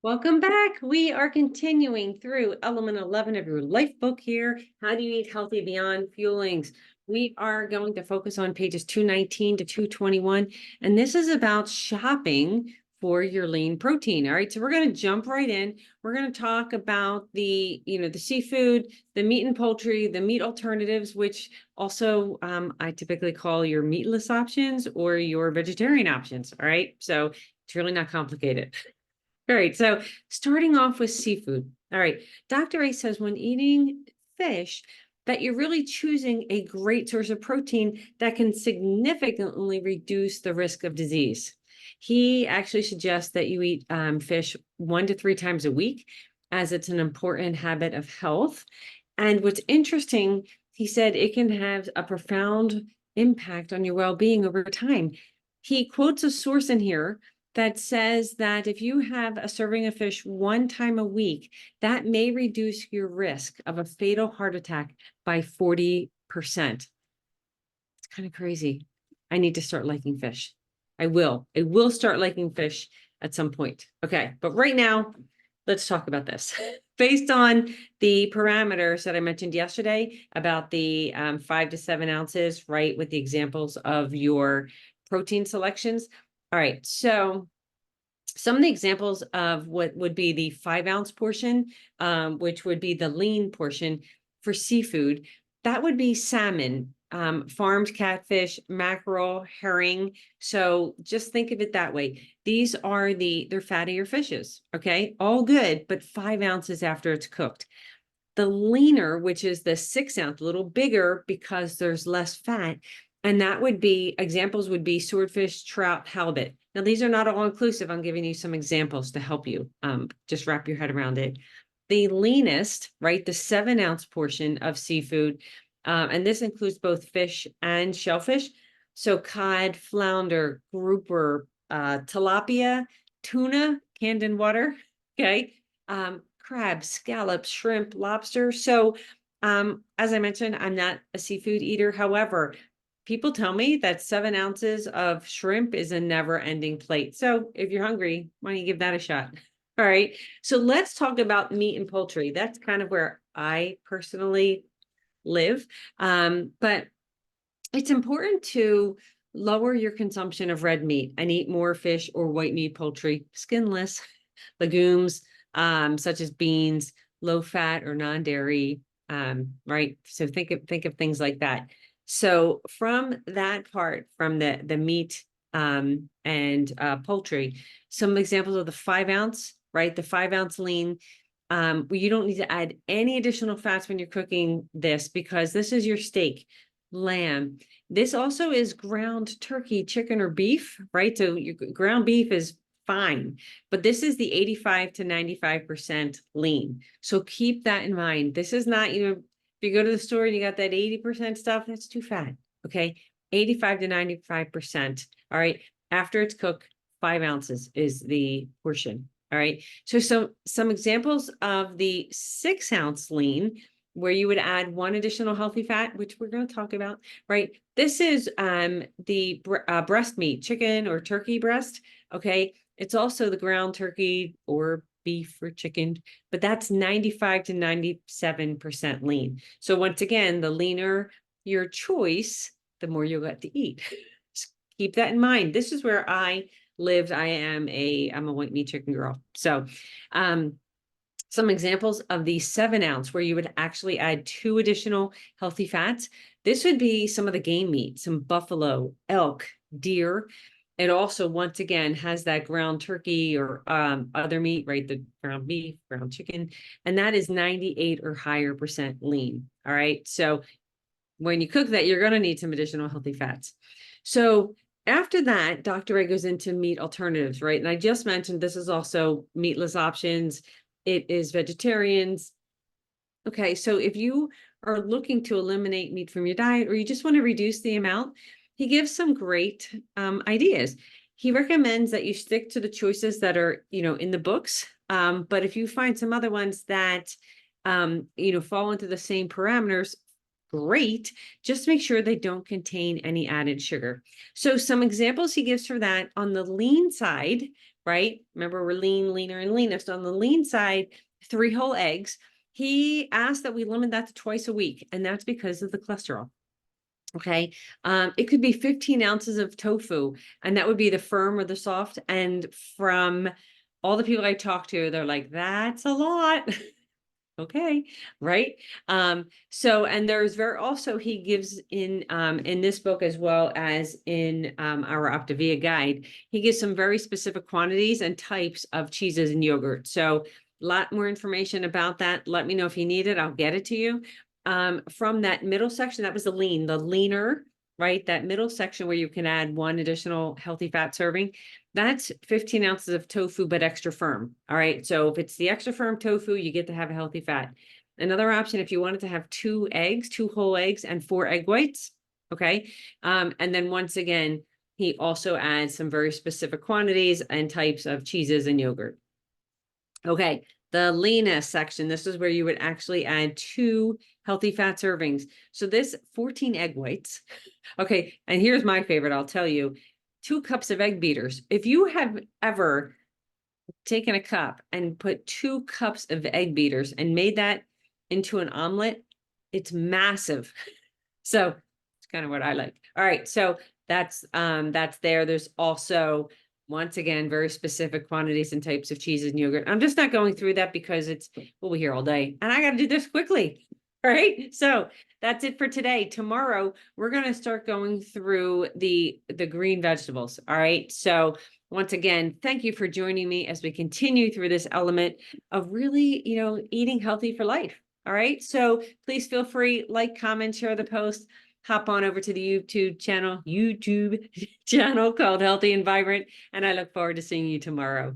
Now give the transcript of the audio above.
Welcome back. We are continuing through element 11 of your life book here. How do you eat healthy beyond fuelings? We are going to focus on pages 219 to 221. And this is about shopping for your lean protein. All right. So we're going to jump right in. We're going to talk about the seafood, the meat and poultry, the meat alternatives, which also I typically call your meatless options or your vegetarian options. All right. So it's really not complicated. All right, so starting off with seafood. All right, Dr. A says when eating fish, that you're really choosing a great source of protein that can significantly reduce the risk of disease. He actually suggests that you eat fish 1 to 3 times a week, as it's an important habit of health. And what's interesting, he said it can have a profound impact on your well-being over time. He quotes a source in here that says that if you have a serving of fish 1 time a week, that may reduce your risk of a fatal heart attack by 40%. It's kind of crazy. I need to start liking fish. I will start liking fish at some point. Okay, but right now, let's talk about this. Based on the parameters that I mentioned yesterday about the 5 to 7 ounces, right, with the examples of your protein selections. All right, so some of the examples of what would be the 5-ounce portion, which would be the lean portion for seafood, that would be salmon, farmed catfish, mackerel, herring. So just think of it that way. These are they're fattier fishes, okay? All good, but 5 ounces after it's cooked. The leaner, which is the 6-ounce, a little bigger because there's less fat. And that would be, examples would be swordfish, trout, halibut. Now, these are not all inclusive. I'm giving you some examples to help you just wrap your head around it. The leanest, right, the 7-ounce portion of seafood, and this includes both fish and shellfish. So cod, flounder, grouper, tilapia, tuna, canned in water, okay? Crab, scallops, shrimp, lobster. So as I mentioned, I'm not a seafood eater. However, people tell me that 7 ounces of shrimp is a never-ending plate. So if you're hungry, why don't you give that a shot? All right. So let's talk about meat and poultry. That's kind of where I personally live. But it's important to lower your consumption of red meat and eat more fish or white meat, poultry, skinless, legumes, such as beans, low fat or non-dairy, right? So think of things like that. So from that part, from the meat and poultry, some examples of the 5-ounce, right? The 5-ounce lean. You don't need to add any additional fats when you're cooking this because this is your steak, lamb. This also is ground turkey, chicken, or beef, right? So your ground beef is fine, but this is the 85 to 95% lean. So keep that in mind. This is not, if you go to the store and you got that 80% stuff, that's too fat. Okay. 85 to 95%. All right. After it's cooked, 5 ounces is the portion. All right. So some examples of the 6-ounce lean where you would add 1 additional healthy fat, which we're going to talk about, right? This is the breast meat, chicken or turkey breast. Okay. It's also the ground turkey or beef or chicken, but that's 95 to 97% lean. So once again, the leaner your choice, the more you'll get to eat. So keep that in mind. This is where I lived. I'm a white meat chicken girl. So some examples of the 7-ounce where you would actually add 2 additional healthy fats. This would be some of the game meat, some buffalo, elk, deer. It also, once again, has that ground turkey or other meat, right? The ground beef, ground chicken, and that is 98 or higher % lean. All right. So when you cook that, you're going to need some additional healthy fats. So after that, Dr. A goes into meat alternatives, right? And I just mentioned this is also meatless options. It is vegetarians. Okay, so if you are looking to eliminate meat from your diet or you just want to reduce the amount, he gives some great ideas. He recommends that you stick to the choices that are, in the books. But if you find some other ones that, fall into the same parameters, great. Just make sure they don't contain any added sugar. So some examples he gives for that on the lean side, right? Remember, we're lean, leaner, and leanest. On the lean side, 3 whole eggs. He asked that we limit that to twice a week, and that's because of the cholesterol. Okay. It could be 15 ounces of tofu, and that would be the firm or the soft. And from all the people I talk to, they're like, that's a lot. Okay, right. So, and there's also, he gives in this book, as well as in our Optavia guide, he gives some very specific quantities and types of cheeses and yogurt. So a lot more information about that. Let me know if you need it. I'll get it to you. From that middle section, that was the leaner, right? That middle section where you can add 1 additional healthy fat serving. That's 15 ounces of tofu, but extra firm. All right. So if it's the extra firm tofu, you get to have a healthy fat. Another option, if you wanted to have 2 eggs, 2 whole eggs, and 4 egg whites. Okay. And then once again, he also adds some very specific quantities and types of cheeses and yogurt. Okay. The leanest section, this is where you would actually add 2 healthy fat servings. So this 14 egg whites. Okay. And here's my favorite. I'll tell you, 2 cups of egg beaters. If you have ever taken a cup and put 2 cups of egg beaters and made that into an omelet, it's massive. So it's kind of what I like. All right. So that's there. There's also, once again, very specific quantities and types of cheeses and yogurt. I'm just not going through that because we'll be here all day and I got to do this quickly. All right. So that's it for today. Tomorrow, we're going to start going through the green vegetables. All right. So once again, thank you for joining me as we continue through this element of really, eating healthy for life. All right. So please feel free, like, comment, share the post, hop on over to the YouTube channel called Healthy and Vibrant. And I look forward to seeing you tomorrow.